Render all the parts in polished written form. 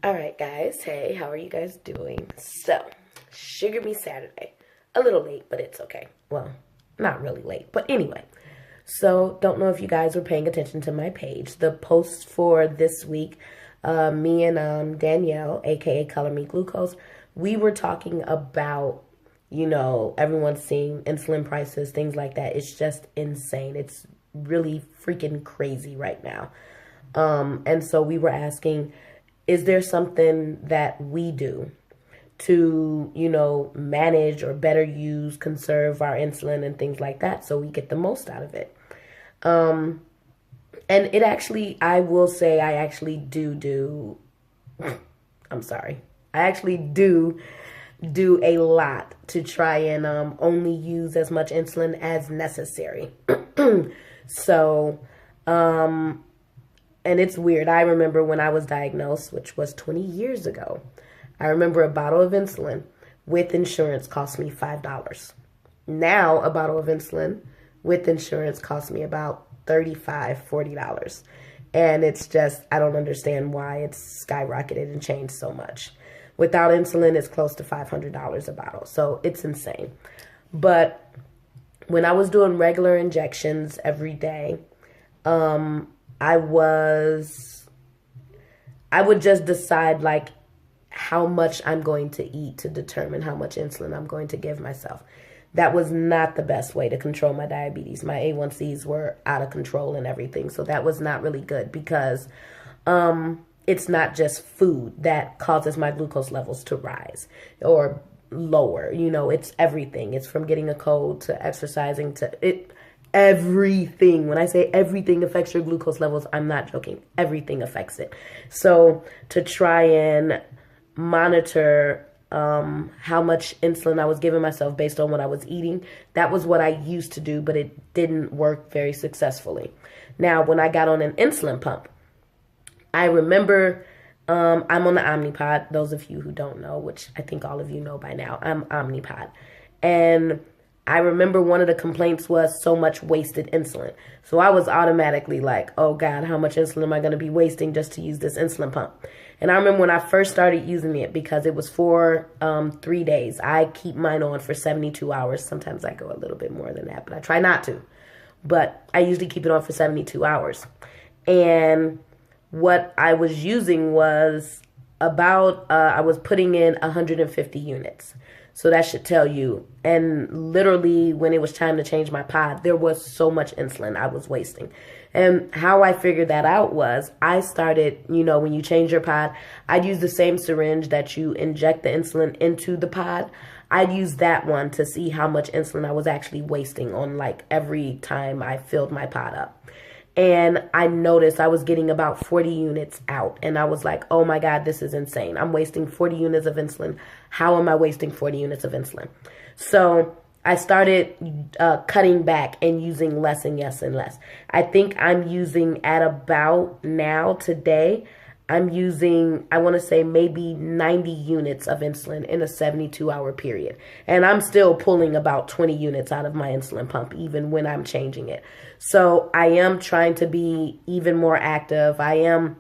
All right, guys. Hey, how are you guys doing? So, Sugar Me Saturday. A little late, but it's okay. Well, not really late, but anyway. So, don't know if you guys were paying attention to my page. The post for this week, me and Danielle, aka Color Me Glucose, we were talking about, everyone's seeing insulin prices, things like that. It's just insane. It's really freaking crazy right now. And so we were asking, is there something that we do to, manage or better use, conserve our insulin and things like that so we get the most out of it? And it actually, I will say, I actually I'm sorry. I actually do a lot to try and only use as much insulin as necessary. So, and it's weird. I remember when I was diagnosed, which was 20 years ago, I remember a bottle of insulin with insurance cost me $5. Now, a bottle of insulin with insurance costs me about $35, $40. And it's just, I don't understand why it's skyrocketed and changed so much. Without insulin, it's close to $500 a bottle. So it's insane. But when I was doing regular injections every day, I would just decide like how much I'm going to eat to determine how much insulin I'm going to give myself. That was not the best way to control my diabetes. My A1Cs were out of control and everything. So that was not really good because it's not just food that causes my glucose levels to rise or lower. It's everything. It's from getting a cold to exercising to it. Everything. When I say everything affects your glucose levels, I'm not joking. Everything affects it. So to try and monitor how much insulin I was giving myself based on what I was eating, that was what I used to do, but it didn't work very successfully. Now, when I got on an insulin pump, I remember I'm on the Omnipod. Those of you who don't know, which I think all of you know by now, I'm Omnipod. And I remember one of the complaints was so much wasted insulin. So I was automatically like, oh God, how much insulin am I going to be wasting just to use this insulin pump? And I remember when I first started using it, because it was for 3 days. I keep mine on for 72 hours. Sometimes I go a little bit more than that, but I try not to. But I usually keep it on for 72 hours. And what I was using was I was putting in 150 units. So that should tell you. And literally when it was time to change my pod, there was so much insulin I was wasting. And how I figured that out was I started, when you change your pod, I'd use the same syringe that you inject the insulin into the pod. I'd use that one to see how much insulin I was actually wasting on like every time I filled my pod up. And I noticed I was getting about 40 units out. And I was like, oh my God, this is insane. I'm wasting 40 units of insulin. How am I wasting 40 units of insulin? So I started cutting back and using less and less. I think I'm using at about now today, I'm using, I want to say maybe 90 units of insulin in a 72-hour period. And I'm still pulling about 20 units out of my insulin pump, even when I'm changing it. So I am trying to be even more active. I am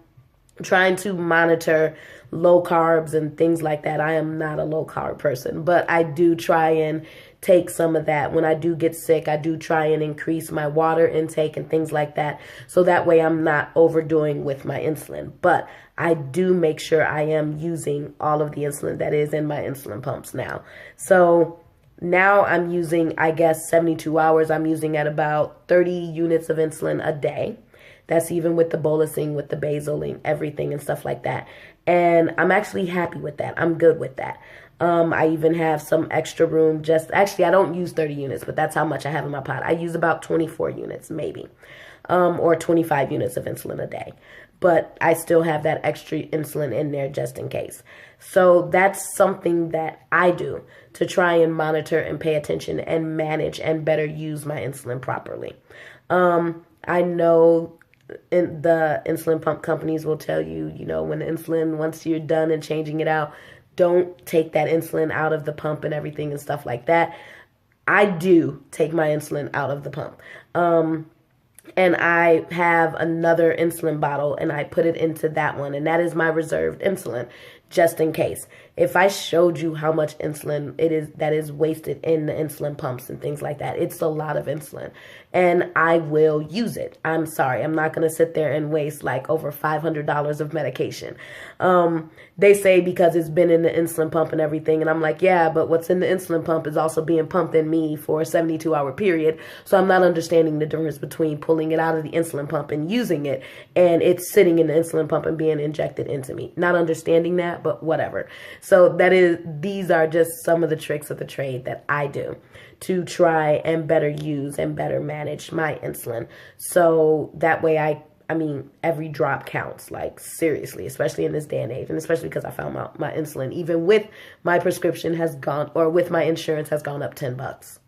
trying to monitor low carbs and things like that. I am not a low carb person, but I do try and take some of that. When I do get sick, I do try and increase my water intake and things like that. So that way I'm not overdoing with my insulin. But I do make sure I am using all of the insulin that is in my insulin pumps now. So now I'm using, I guess, 72 hours. I'm using at about 30 units of insulin a day. That's even with the bolusing, with the basaling, everything and stuff like that. And I'm actually happy with that. I'm good with that. I even have some extra room. Actually, I don't use 30 units, but that's how much I have in my pod. I use about 24 units maybe, or 25 units of insulin a day. But I still have that extra insulin in there just in case. So that's something that I do to try and monitor and pay attention and manage and better use my insulin properly. I know the insulin pump companies will tell you, when the insulin, once you're done and changing it out, don't take that insulin out of the pump and everything and stuff like that. I do take my insulin out of the pump. and I have another insulin bottle and I put it into that one, and that is my reserved insulin just in case. If I showed you how much insulin it is that is wasted in the insulin pumps and things like that, it's a lot of insulin, and I will use it. I'm sorry, I'm not going to sit there and waste like over $500 of medication. They say because it's been in the insulin pump and everything, and I'm like, yeah, but what's in the insulin pump is also being pumped in me for a 72-hour period, so I'm not understanding the difference between pulling it out of the insulin pump and using it, and it's sitting in the insulin pump and being injected into me. Not understanding that, but whatever. So these are just some of the tricks of the trade that I do to try and better use and better manage my insulin. So that way I mean, every drop counts, like seriously, especially in this day and age, and especially because I found my insulin, even with my prescription has gone, or with my insurance has gone up $10.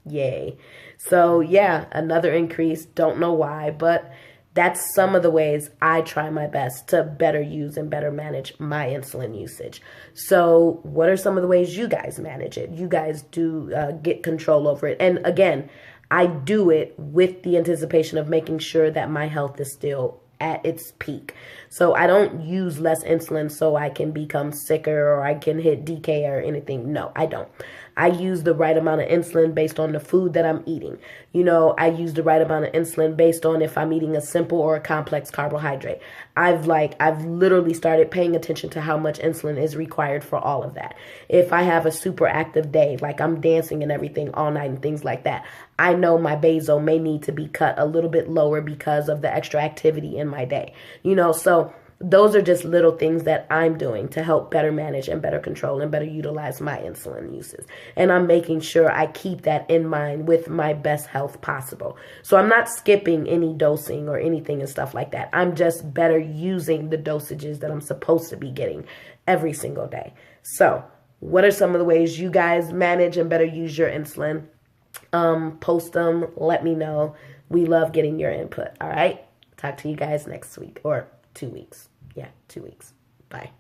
Yay. So yeah, another increase. Don't know why, but that's some of the ways I try my best to better use and better manage my insulin usage. So what are some of the ways you guys manage it? You guys do get control over it. And again, I do it with the anticipation of making sure that my health is still at its peak. So I don't use less insulin so I can become sicker or I can hit DK or anything. No, I don't. I use the right amount of insulin based on the food that I'm eating. You know, I use the right amount of insulin based on if I'm eating a simple or a complex carbohydrate. I've literally started paying attention to how much insulin is required for all of that. If I have a super active day, like I'm dancing and everything all night and things like that, I know my basal may need to be cut a little bit lower because of the extra activity in my day. You know, so those are just little things that I'm doing to help better manage and better control and better utilize my insulin uses. And I'm making sure I keep that in mind with my best health possible. So I'm not skipping any dosing or anything and stuff like that. I'm just better using the dosages that I'm supposed to be getting every single day. So what are some of the ways you guys manage and better use your insulin? Post them. Let me know. We love getting your input. All right. Talk to you guys next week or 2 weeks. Yeah, 2 weeks. Bye.